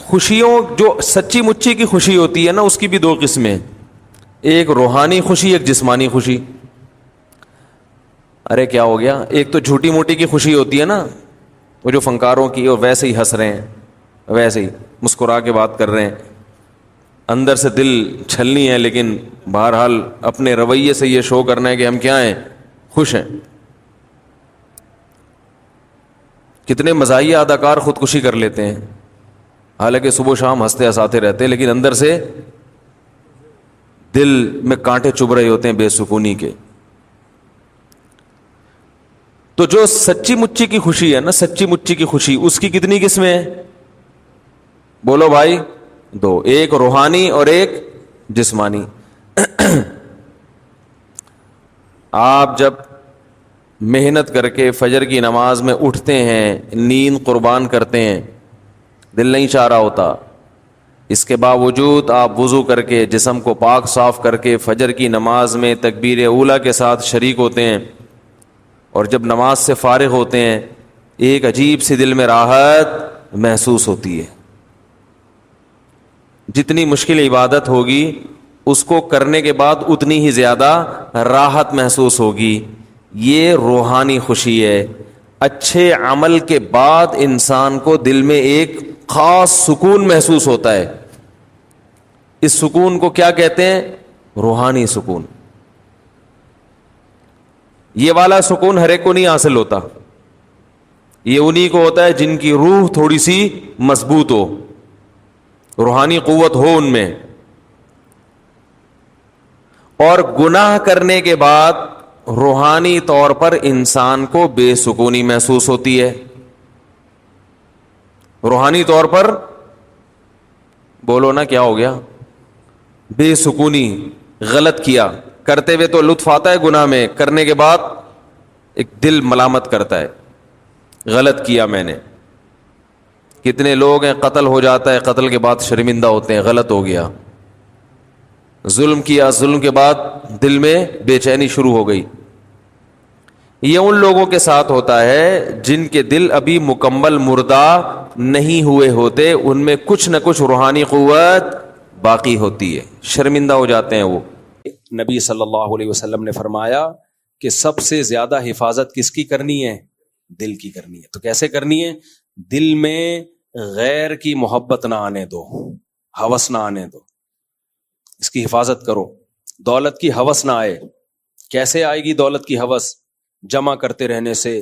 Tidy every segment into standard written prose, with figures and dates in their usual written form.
خوشیوں جو سچی مچی کی خوشی ہوتی ہے نا اس کی بھی دو قسمیں، ایک روحانی خوشی، ایک جسمانی خوشی۔ ارے کیا ہو گیا؟ ایک تو جھوٹی موٹی کی خوشی ہوتی ہے نا، وہ جو فنکاروں کی، اور ویسے ہی ہنس رہے ہیں، ویسے ہی مسکرا کے بات کر رہے ہیں، اندر سے دل چھلنی ہے، لیکن بہرحال اپنے رویے سے یہ شو کرنا ہے کہ ہم کیا ہیں، خوش ہیں۔ کتنے مزاحیہ اداکار خودکشی کر لیتے ہیں، حالانکہ صبح و شام ہنستے ہنساتے رہتے ہیں، لیکن اندر سے دل میں کانٹے چبھ رہے ہوتے ہیں بے سکونی کے۔ تو جو سچی مچی کی خوشی ہے نا، سچی مچی کی خوشی، اس کی کتنی قسمیں ہیں؟ بولو بھائی، دو، ایک روحانی اور ایک جسمانی۔ آپ جب محنت کر کے فجر کی نماز میں اٹھتے ہیں، نیند قربان کرتے ہیں، دل نہیں چاہ رہا ہوتا، اس کے باوجود آپ وضو کر کے جسم کو پاک صاف کر کے فجر کی نماز میں تکبیر اولیٰ کے ساتھ شریک ہوتے ہیں، اور جب نماز سے فارغ ہوتے ہیں ایک عجیب سی دل میں راحت محسوس ہوتی ہے۔ جتنی مشکل عبادت ہوگی اس کو کرنے کے بعد اتنی ہی زیادہ راحت محسوس ہوگی۔ یہ روحانی خوشی ہے۔ اچھے عمل کے بعد انسان کو دل میں ایک خاص سکون محسوس ہوتا ہے۔ اس سکون کو کیا کہتے ہیں؟ روحانی سکون۔ یہ والا سکون ہر ایک کو نہیں حاصل ہوتا، یہ انہی کو ہوتا ہے جن کی روح تھوڑی سی مضبوط ہو، روحانی قوت ہو ان میں، اور گناہ کرنے کے بعد روحانی طور پر انسان کو بے سکونی محسوس ہوتی ہے۔ روحانی طور پر بولو نا، کیا ہو گیا؟ بے سکونی، غلط کیا، کرتے ہوئے تو لطف آتا ہے گناہ میں، کرنے کے بعد ایک دل ملامت کرتا ہے، غلط کیا میں نے۔ کتنے لوگ ہیں قتل ہو جاتا ہے، قتل کے بعد شرمندہ ہوتے ہیں، غلط ہو گیا۔ ظلم کیا، ظلم کے بعد دل میں بے چینی شروع ہو گئی۔ یہ ان لوگوں کے ساتھ ہوتا ہے جن کے دل ابھی مکمل مردہ نہیں ہوئے ہوتے، ان میں کچھ نہ کچھ روحانی قوت باقی ہوتی ہے، شرمندہ ہو جاتے ہیں وہ۔ نبی صلی اللہ علیہ وسلم نے فرمایا کہ سب سے زیادہ حفاظت کس کی کرنی ہے؟ دل کی کرنی ہے۔ تو کیسے کرنی ہے؟ دل میں غیر کی محبت نہ آنے دو، ہوس نہ آنے دو، اس کی حفاظت کرو۔ دولت کی ہوس نہ آئے۔ کیسے آئے گی دولت کی ہوس؟ جمع کرتے رہنے سے۔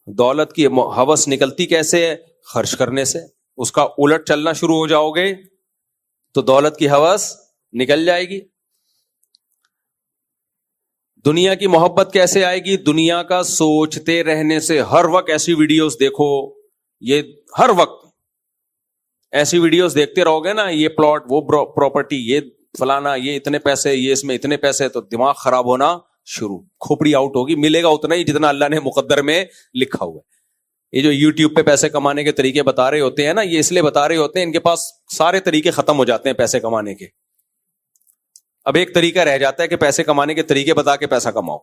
دولت کی ہوس نکلتی کیسے ہے؟ خرچ کرنے سے۔ اس کا الٹ چلنا شروع ہو جاؤ گے تو دولت کی ہوس نکل جائے گی۔ دنیا کی محبت کیسے آئے گی؟ دنیا کا سوچتے رہنے سے۔ ہر وقت ایسی ویڈیوز دیکھو، یہ ہر وقت ایسی ویڈیوز دیکھتے رہو گے نا، یہ پلاٹ، وہ پراپرٹی، یہ فلانا، یہ اتنے پیسے، یہ اس میں اتنے پیسے، تو دماغ خراب ہونا شروع، کھوپڑی آؤٹ ہوگی۔ ملے گا اتنا ہی جتنا اللہ نے مقدر میں لکھا ہوا ہے۔ یہ جو یوٹیوب پہ پیسے کمانے کے طریقے بتا رہے ہوتے ہیں نا، یہ اس لیے بتا رہے ہوتے ہیں ان کے پاس سارے طریقے ختم ہو جاتے ہیں پیسے کمانے کے۔ اب ایک طریقہ رہ جاتا ہے کہ پیسے کمانے کے طریقے بتا کے پیسہ کماؤ۔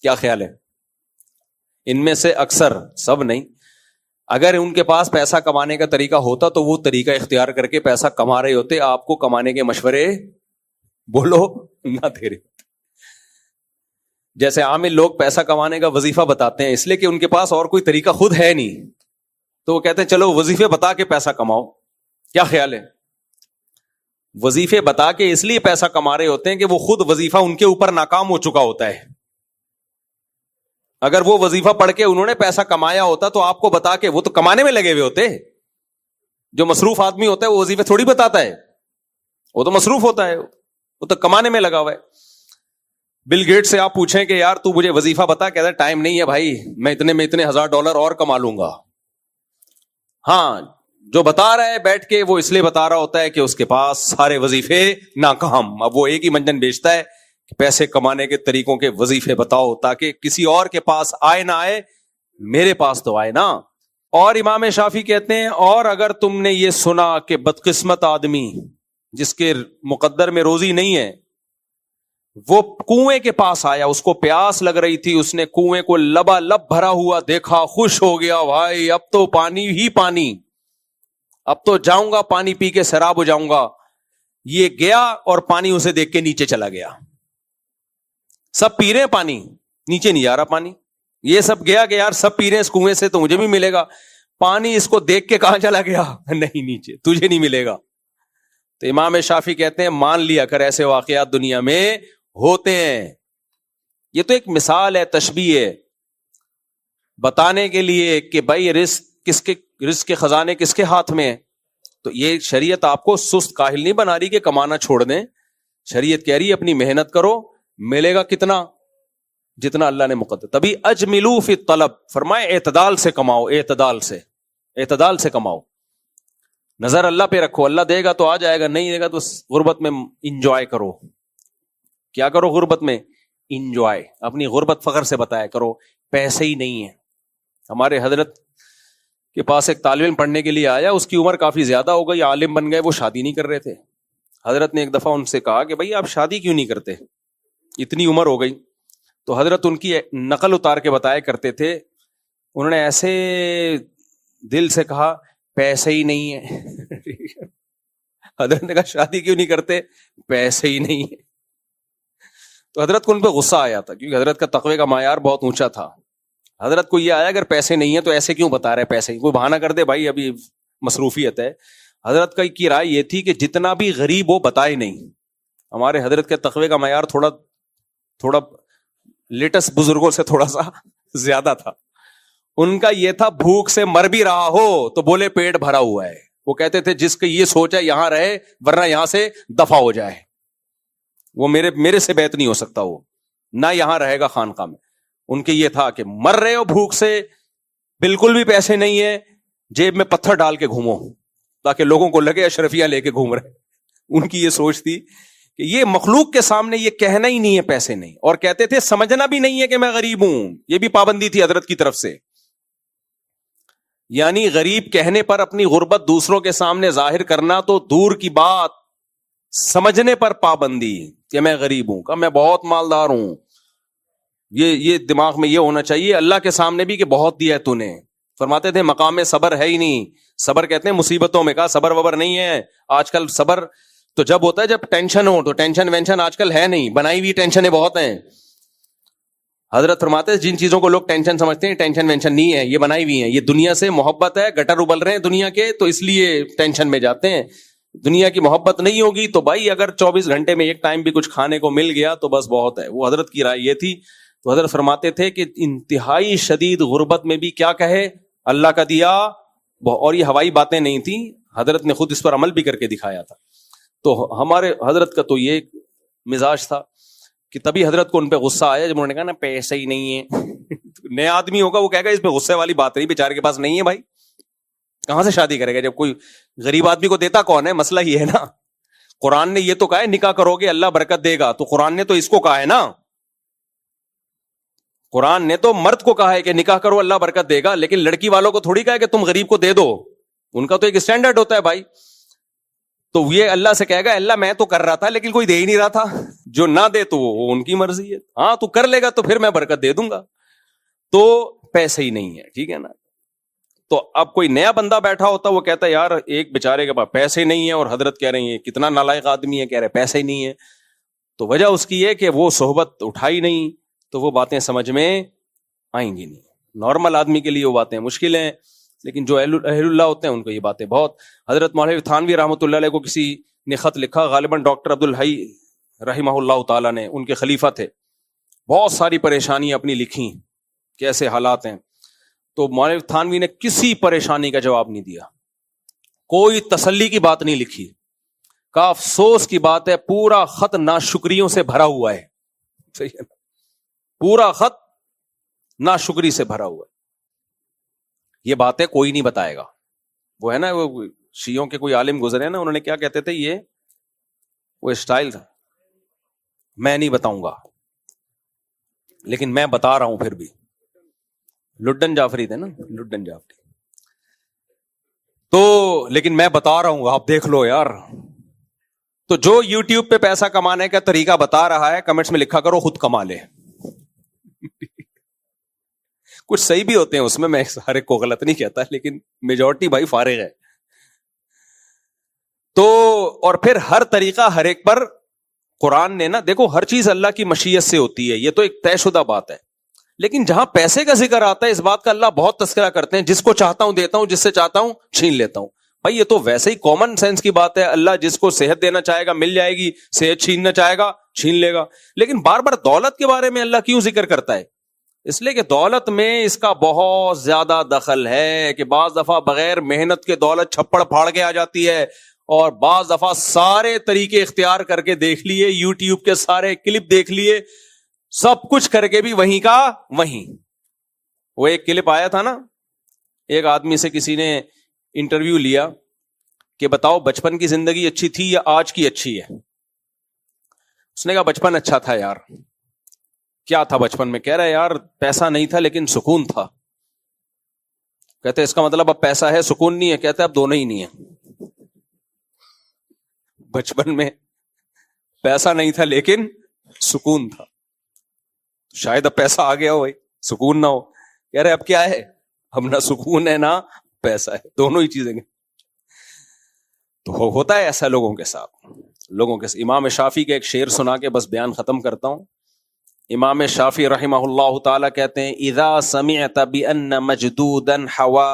کیا خیال ہے؟ ان میں سے اکثر، سب نہیں، اگر ان کے پاس پیسہ کمانے کا طریقہ ہوتا تو وہ طریقہ اختیار کر کے پیسہ کما رہے ہوتے، آپ کو کمانے کے مشورے بولو نہ دے رہے۔ جیسے عامل لوگ پیسہ کمانے کا وظیفہ بتاتے ہیں، اس لیے کہ ان کے پاس اور کوئی طریقہ خود ہے نہیں، تو وہ کہتے ہیں چلو وظیفے بتا کے پیسہ کماؤ۔ کیا خیال ہے؟ وظیفے بتا کے اس لیے پیسہ کما رہے ہوتے ہیں کہ وہ خود وظیفہ ان کے اوپر ناکام ہو چکا ہوتا ہے۔ اگر وہ وظیفہ پڑھ کے انہوں نے پیسہ کمایا ہوتا تو آپ کو بتا کے، وہ تو کمانے میں لگے ہوئے ہوتے۔ جو مصروف آدمی ہوتا ہے وہ وظیفے تھوڑی بتاتا ہے، وہ تو مصروف ہوتا ہے، وہ تو کمانے میں لگا ہوا ہے۔ بل گیٹ سے آپ پوچھیں کہ یار تو مجھے وظیفہ بتا، کہتا ہے ٹائم نہیں ہے بھائی، میں اتنے $1000 اور کما لوں گا۔ ہاں، جو بتا رہا ہے بیٹھ کے وہ اس لیے بتا رہا ہوتا ہے کہ اس کے پاس سارے وظیفے ناکام۔ اب وہ ایک ہی منجن بیچتا ہے کہ پیسے کمانے کے طریقوں کے وظیفے بتاؤ تاکہ کسی اور کے پاس آئے نہ آئے، میرے پاس تو آئے نا۔ اور امام شافعی کہتے ہیں، اور اگر تم نے یہ سنا کہ بدقسمت آدمی جس کے مقدر میں روزی نہیں ہے، وہ کنویں کے پاس آیا، اس کو پیاس لگ رہی تھی، اس نے کنویں کو لبا لب بھرا ہوا دیکھا، خوش ہو گیا، بھائی اب تو پانی ہی پانی، اب تو جاؤں گا پانی پی کے سیراب ہو جاؤں گا. یہ گیا اور پانی اسے دیکھ کے نیچے چلا گیا. سب پی رہے ہیں پانی, نیچے نہیں آ رہا پانی. یہ سب گیا کہ یار سب پی رہے ہیں اس کنویں سے تو مجھے بھی ملے گا. پانی اس کو دیکھ کے کہاں چلا گیا؟ نہیں, نیچے, تجھے نہیں ملے گا. تو امام شافعی کہتے ہیں مان لیا کر ایسے واقعات دنیا میں ہوتے ہیں. یہ تو ایک مثال ہے, تشبیہ ہے, بتانے کے لیے کہ بھائی رزق کے خزانے کس کے ہاتھ میں ہیں. تو یہ شریعت آپ کو سست کاہل نہیں بنا رہی کہ کمانا چھوڑ دیں. شریعت کہہ رہی ہے اپنی محنت کرو, ملے گا کتنا؟ جتنا اللہ نے مقدر. تبھی اجملوا فی الطلب, فرمائے اعتدال سے کماؤ, اعتدال سے کماؤ. نظر اللہ پہ رکھو, اللہ دے گا تو آ جائے گا, نہیں دے گا تو غربت میں انجوائے کرو. کیا کرو غربت میں؟ انجوائے. اپنی غربت فخر سے بتایا کرو. پیسے ہی نہیں ہے. ہمارے حضرت کے پاس ایک طالب علم پڑھنے کے لیے آیا, اس کی عمر کافی زیادہ ہو گئی, عالم بن گئے, وہ شادی نہیں کر رہے تھے. حضرت نے ایک دفعہ ان سے کہا کہ بھائی آپ شادی کیوں نہیں کرتے, اتنی عمر ہو گئی. تو حضرت ان کی نقل اتار کے بتایا کرتے تھے, انہوں نے ایسے دل سے کہا پیسے ہی نہیں ہے. حضرت نے کہا شادی کیوں نہیں کرتے؟ پیسے ہی نہیں ہے. تو حضرت کو ان پہ غصہ آیا تھا, کیونکہ حضرت کا تقوی کا معیار بہت اونچا تھا. حضرت کو یہ آیا اگر پیسے نہیں ہیں تو ایسے کیوں بتا رہے پیسے ہی, کوئی بہانہ کر دے بھائی ابھی مصروفیت ہے. حضرت کی رائے یہ تھی کہ جتنا بھی غریب ہو بتائے نہیں. ہمارے حضرت کے تقوی کا معیار تھوڑا لیٹسٹ بزرگوں سے تھوڑا سا زیادہ تھا. ان کا یہ تھا بھوک سے مر بھی رہا ہو تو بولے پیٹ بھرا ہوا ہے. وہ کہتے تھے جس کی یہ سوچ ہے یہاں رہے ورنہ یہاں سے دفع ہو جائے. وہ میرے سے بیعت نہیں ہو سکتا, وہ نہ یہاں رہے گا خانقاہ میں. ان کے یہ تھا کہ مر رہے ہو بھوک سے, بالکل بھی پیسے نہیں ہے, جیب میں پتھر ڈال کے گھومو تاکہ لوگوں کو لگے اشرفیاں لے کے گھوم رہے. ان کی یہ سوچ تھی کہ یہ مخلوق کے سامنے یہ کہنا ہی نہیں ہے پیسے نہیں, اور کہتے تھے سمجھنا بھی نہیں ہے کہ میں غریب ہوں. یہ بھی پابندی تھی حضرت کی طرف سے. یعنی غریب کہنے پر اپنی غربت دوسروں کے سامنے ظاہر کرنا تو دور کی بات, سمجھنے پر پابندی کہ میں غریب ہوں, کہ میں بہت مالدار ہوں. یہ دماغ میں یہ ہونا چاہیے اللہ کے سامنے بھی کہ بہت دیا ہے تو نے. فرماتے تھے مقام صبر ہے ہی نہیں. صبر کہتے ہیں مصیبتوں میں, کہا صبر وبر نہیں ہے آج کل. صبر تو جب ہوتا ہے جب ٹینشن ہو, تو ٹینشن وینشن آج کل ہے نہیں, بنائی ہوئی ٹینشنیں بہت ہیں. حضرت فرماتے ہیں جن چیزوں کو لوگ ٹینشن سمجھتے ہیں ٹینشن وینشن نہیں ہے, یہ بنائی ہوئی ہیں. یہ دنیا سے محبت ہے, گٹر ابل رہے ہیں دنیا کے تو اس لیے ٹینشن میں جاتے ہیں. دنیا کی محبت نہیں ہوگی تو بھائی اگر 24 گھنٹے میں ایک ٹائم بھی کچھ کھانے کو مل گیا تو بس بہت ہے. وہ حضرت کی رائے یہ تھی. تو حضرت فرماتے تھے کہ انتہائی شدید غربت میں بھی کیا کہے اللہ کا دیا, اور یہ ہوائی باتیں نہیں تھیں, حضرت نے خود اس پر عمل بھی کر کے دکھایا تھا. تو ہمارے حضرت کا تو یہ مزاج تھا کہ تبھی حضرت کو ان پہ غصہ آیا جب انہوں نے کہا نا پیسے ہی نہیں ہے. نیا آدمی ہوگا وہ کہے گا اس پہ غصے والی بات نہیں, بیچارے کے پاس نہیں ہے بھائی, کہاں سے شادی کرے گا جب کوئی غریب آدمی کو دیتا کون ہے؟ مسئلہ یہ ہے نا. قرآن نے یہ تو کہا ہے نکاح کرو گے اللہ برکت دے گا, تو قرآن نے تو اس کو کہا ہے نا. قرآن نے تو مرد کو کہا ہے کہ نکاح کرو اللہ برکت دے گا, لیکن لڑکی والوں کو تھوڑی کہا ہے کہ تم غریب کو دے دو. ان کا تو ایک اسٹینڈرڈ ہوتا ہے بھائی. تو یہ اللہ سے کہے گا اللہ میں تو کر رہا تھا لیکن کوئی دے ہی نہیں رہا تھا, جو نہ دے تو وہ ان کی مرضی ہے. ہاں تو کر لے گا تو پھر میں برکت دے دوں گا. تو پیسے ہی نہیں ہے, ٹھیک ہے نا. تو اب کوئی نیا بندہ بیٹھا ہوتا وہ کہتا ہے یار ایک بیچارے کے پاس پیسے نہیں ہے, اور حضرت کہہ رہی ہیں کتنا نالائق آدمی ہے, کہہ رہے پیسے ہی نہیں ہے. تو وجہ اس کی ہے کہ وہ صحبت اٹھائی نہیں, تو وہ باتیں سمجھ میں آئیں گی نہیں. نارمل آدمی کے لیے وہ باتیں مشکل ہیں, لیکن جو اہل اللہ ہوتے ہیں ان کو یہ باتیں بہت. حضرت مولانا تھانوی رحمۃ اللہ علیہ کو کسی نے خط لکھا, غالباً ڈاکٹر عبد الحی رحمہ اللہ تعالیٰ نے, ان کے خلیفہ تھے, بہت ساری پریشانیاں اپنی لکھی کیسے حالات ہیں. تو مولانا تھانوی نے کسی پریشانی کا جواب نہیں دیا, کوئی تسلی کی بات نہیں لکھی. کا افسوس کی بات ہے پورا خط ناشکریوں سے بھرا ہوا ہے. صحیح ہے, پورا خط ناشکری سے بھرا ہوا ہے. یہ باتیں کوئی نہیں بتائے گا. وہ ہے نا وہ شیعوں کے کوئی عالم گزرے نا, انہوں نے کیا کہتے تھے, یہ وہ اسٹائل تھا, میں نہیں بتاؤں گا لیکن میں بتا رہا ہوں. پھر بھی لڈن جعفری تھے نا, لڈن جعفری. تو لیکن میں بتا رہا ہوں آپ دیکھ لو یار. تو جو یوٹیوب پہ پیسہ کمانے کا طریقہ بتا رہا ہے کمنٹس میں لکھا کرو خود کما لے. کچھ صحیح بھی ہوتے ہیں اس میں, میں ہر ایک کو غلط نہیں کہتا, لیکن میجورٹی بھائی فارغ ہے. تو اور پھر ہر طریقہ ہر ایک پر قرآن نے نا، دیکھو ہر چیز اللہ کی مشیت سے ہوتی ہے، یہ تو ایک طے شدہ بات ہے، لیکن جہاں پیسے کا ذکر آتا ہے اس بات کا اللہ بہت تذکرہ کرتے ہیں، جس کو چاہتا ہوں دیتا ہوں، جس سے چاہتا ہوں چھین لیتا ہوں. بھائی یہ تو ویسے ہی کامن سینس کی بات ہے، اللہ جس کو صحت دینا چاہے گا مل جائے گی، صحت چھیننا چاہے گا چھین لے گا. لیکن بار بار دولت کے بارے میں اللہ کیوں ذکر کرتا ہے؟ اس لیے کہ دولت میں اس کا بہت زیادہ دخل ہے، کہ بعض دفعہ بغیر محنت کے دولت چھپڑ پھاڑ کے آ جاتی ہے، اور بعض دفعہ سارے طریقے اختیار کر کے دیکھ لیے، یوٹیوب کے سارے کلپ دیکھ لیے، سب کچھ کر کے بھی وہیں کا وہیں. وہ ایک کلپ آیا تھا نا، ایک آدمی سے کسی نے انٹرویو لیا کہ بتاؤ بچپن کی زندگی اچھی تھی یا آج کی اچھی ہے؟ اس نے کہا بچپن اچھا تھا یار. کیا تھا بچپن میں؟ کہہ رہا ہے یار پیسہ نہیں تھا لیکن سکون تھا. کہتے اس کا مطلب اب پیسہ ہے سکون نہیں ہے؟ کہتے اب دونوں ہی نہیں ہے. بچپن میں پیسہ نہیں تھا لیکن سکون تھا، شاید اب پیسہ آ گیا ہو بھائی سکون نہ ہو. کہہ رہے اب کیا ہے؟ اب نہ سکون ہے نہ پیسہ ہے، دونوں ہی چیزیں. تو ہوتا ہے ایسا لوگوں کے ساتھ، امام شافعی کے ایک شعر سنا کے بس بیان ختم کرتا ہوں. امام شافعی رحمہ اللہ تعالی کہتے ہیں اذا سمعت بان مجدودا حوا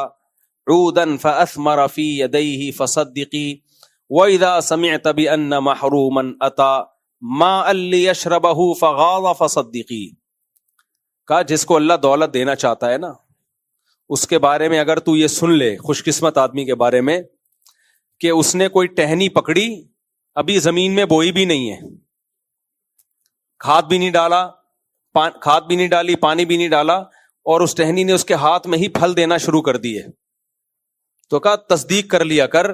عودا فاثمر في يديه فصدقي واذا سمعت بان محروما اتى ماء ليشربه فغاض فصدقي. کہا جس کو اللہ دولت دینا چاہتا ہے نا، اس کے بارے میں اگر تو یہ سن لے، خوش قسمت آدمی کے بارے میں، کہ اس نے کوئی ٹہنی پکڑی، ابھی زمین میں بوئی بھی نہیں ہے، کھاد بھی نہیں ڈالی، پانی بھی نہیں ڈالا، اور اس ٹہنی نے اس کے ہاتھ میں ہی پھل دینا شروع کر دیے، تو کہا تصدیق کر لیا کر،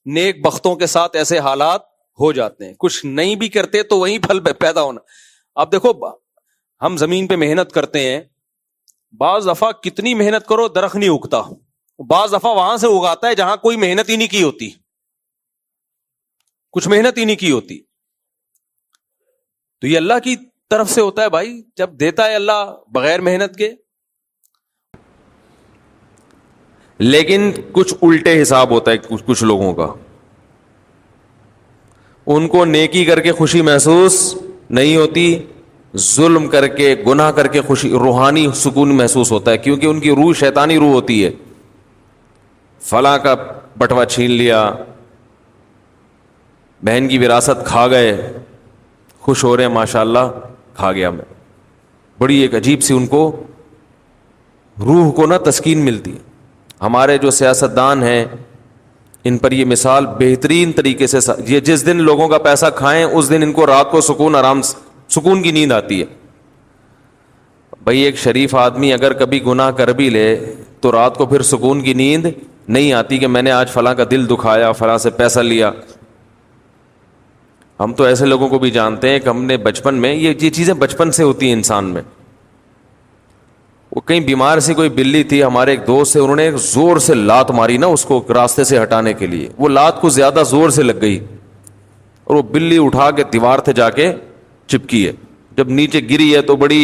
نیک بختوں کے ساتھ ایسے حالات ہو جاتے ہیں. کچھ نہیں بھی کرتے تو وہیں پھل پیدا ہونا. اب دیکھو ہم زمین پہ محنت کرتے ہیں، بعض دفعہ کتنی محنت کرو درخت نہیں اگتا، بعض دفعہ وہاں سے اگاتا ہے جہاں کوئی محنت ہی نہیں کی ہوتی، کچھ محنت ہی نہیں کی ہوتی. تو یہ اللہ کی طرف سے ہوتا ہے بھائی، جب دیتا ہے اللہ بغیر محنت کے. لیکن کچھ الٹے حساب ہوتا ہے کچھ لوگوں کا، ان کو نیکی کر کے خوشی محسوس نہیں ہوتی، ظلم کر کے گناہ کر کے خوشی، روحانی سکون محسوس ہوتا ہے، کیونکہ ان کی روح شیطانی روح ہوتی ہے. فلاں کا بٹوا چھین لیا، بہن کی وراثت کھا گئے، خوش ہو رہے ہیں ماشاءاللہ کھا گیا میں. بڑی ایک عجیب سی ان کو روح کو نا تسکین ملتی ہے. ہمارے جو سیاستدان ہیں ان پر یہ مثال بہترین طریقے سے، یہ جس دن لوگوں کا پیسہ کھائیں اس دن ان کو رات کو سکون کی نیند آتی ہے. بھائی ایک شریف آدمی اگر کبھی گناہ کر بھی لے تو رات کو پھر سکون کی نیند نہیں آتی کہ میں نے آج فلاں کا دل دکھایا، فلاں سے پیسہ لیا. ہم تو ایسے لوگوں کو بھی جانتے ہیں کہ ہم نے بچپن میں یہ چیزیں بچپن سے ہوتی ہیں انسان میں. وہ کہیں بیمار سی کوئی بلی تھی، ہمارے ایک دوست سے، انہوں نے ایک زور سے لات ماری نا اس کو راستے سے ہٹانے کے لیے، وہ لات کو زیادہ زور سے لگ گئی اور وہ بلی اٹھا کے دیوار تھے جا کے چپکی ہے. جب نیچے گری ہے تو بڑی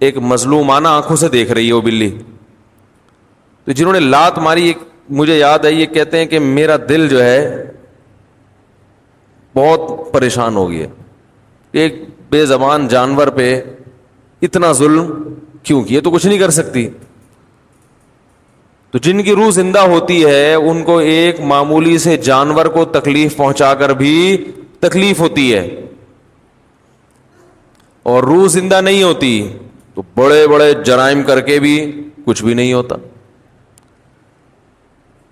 ایک مظلومانہ آنکھوں سے دیکھ رہی ہے وہ بلی. تو جنہوں نے لات ماری، مجھے یاد ہے، یہ کہتے ہیں کہ میرا دل جو ہے بہت پریشان ہو گیا، ایک بے زبان جانور پہ اتنا ظلم کیوں کیا؟ تو کچھ نہیں کر سکتی. تو جن کی روح زندہ ہوتی ہے ان کو ایک معمولی سے جانور کو تکلیف پہنچا کر بھی تکلیف ہوتی ہے، اور روح زندہ نہیں ہوتی تو بڑے بڑے جرائم کر کے بھی کچھ بھی نہیں ہوتا.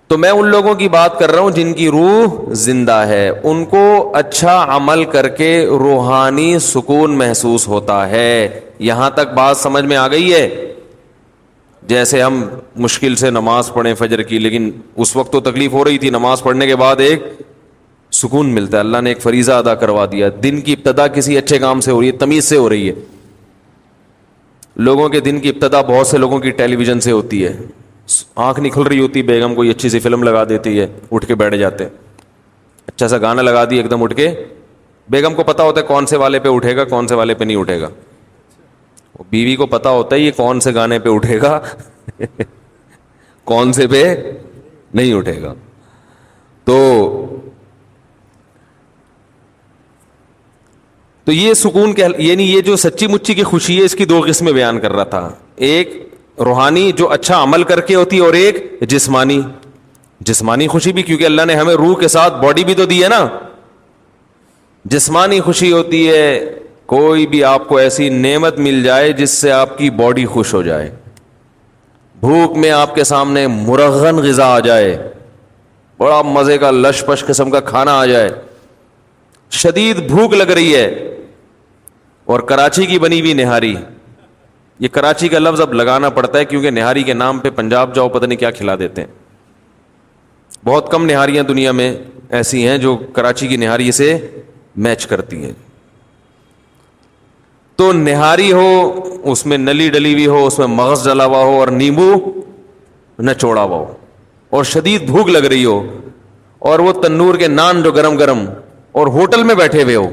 تو میں ان لوگوں کی بات کر رہا ہوں جن کی روح زندہ ہے، ان کو اچھا عمل کر کے روحانی سکون محسوس ہوتا ہے. یہاں تک بات سمجھ میں آ گئی ہے؟ جیسے ہم مشکل سے نماز پڑھیں فجر کی، لیکن اس وقت تو تکلیف ہو رہی تھی، نماز پڑھنے کے بعد ایک سکون ملتا ہے، اللہ نے ایک فریضہ ادا کروا دیا. دن کی ابتدا کسی اچھے کام سے ہو رہی ہے، تمیز سے ہو رہی ہے. لوگوں کے دن کی ابتدا بہت سے لوگوں کی ٹیلی ویژن سے ہوتی ہے. آنکھ نہیں کھل رہی ہوتی، بیگم کوئی اچھی سی فلم لگا دیتی ہے، اٹھ کے بیٹھ جاتے ہیں، اچھا سا گانا لگا دی، ایک دم اٹھ کے، بیگم کو پتا ہوتا ہے کون سے والے پہ اٹھے گا کون سے والے پہ نہیں اٹھے گا، بیوی کو پتا ہوتا ہے یہ کون سے گانے پہ اٹھے گا کون سے پہ نہیں اٹھے گا. تو تو یہ سکون کے یعنی یہ جو سچی مچی کی خوشی ہے اس کی 2 قسمیں بیان کر رہا تھا. ایک روحانی جو اچھا عمل کر کے ہوتی ہے, اور ایک جسمانی خوشی بھی, کیونکہ اللہ نے ہمیں روح کے ساتھ باڈی بھی تو دی ہے نا. جسمانی خوشی ہوتی ہے کوئی بھی آپ کو ایسی نعمت مل جائے جس سے آپ کی باڈی خوش ہو جائے, بھوک میں آپ کے سامنے مرغن غذا آ جائے, بڑا مزے کا لش پش قسم کا کھانا آ جائے, شدید بھوک لگ رہی ہے, اور کراچی کی بنی ہوئی نہاری. یہ کراچی کا لفظ اب لگانا پڑتا ہے کیونکہ نہاری کے نام پہ پنجاب جاؤ پتہ نہیں کیا کھلا دیتے ہیں. بہت کم نہاریاں دنیا میں ایسی ہیں جو کراچی کی نہاری سے میچ کرتی ہیں. تو نہاری ہو, اس میں نلی ڈلی ہوئی ہو, اس میں مغز ڈلا ہوا ہو اور نیمبو نچوڑا ہوا ہو, اور شدید بھوک لگ رہی ہو, اور وہ تنور کے نان جو گرم گرم, اور ہوٹل میں بیٹھے ہوئے ہو,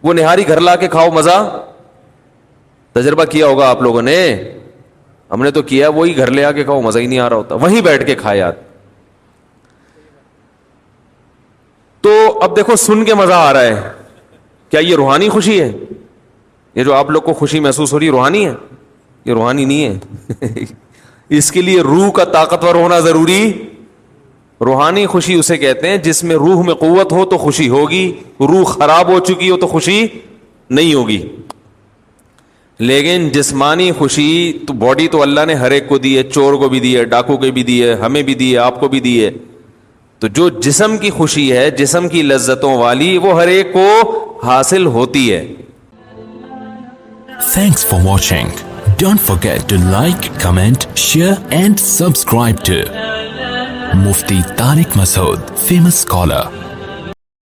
وہ نہاری گھر لا کے کھاؤ, مزہ. تجربہ کیا ہوگا آپ لوگوں نے, ہم نے تو کیا, وہی گھر لے آ کے کھاؤ, مزہ ہی نہیں آ رہا ہوتا, وہیں بیٹھ کے کھائے یار. تو اب دیکھو سن کے مزہ آ رہا ہے, کیا یہ روحانی خوشی ہے؟ یہ جو آپ لوگ کو خوشی محسوس ہو رہی ہے روحانی ہے؟ یہ روحانی نہیں ہے. اس کے لیے روح کا طاقتور ہونا ضروری. روحانی خوشی اسے کہتے ہیں جس میں روح میں قوت ہو تو خوشی ہوگی, روح خراب ہو چکی ہو تو خوشی نہیں ہوگی. لیکن جسمانی خوشی تو باڈی تو اللہ نے ہر ایک کو دی ہے, چور کو بھی دی ہے, ڈاکو کو بھی دی ہے, ہمیں بھی دی ہے, آپ کو بھی دی ہے. تو جو جسم کی خوشی ہے, جسم کی لذتوں والی, وہ ہر ایک کو حاصل ہوتی ہے. Thanks for watching. Don't forget to like, comment, share and subscribe to Mufti Tariq Masood, famous scholar.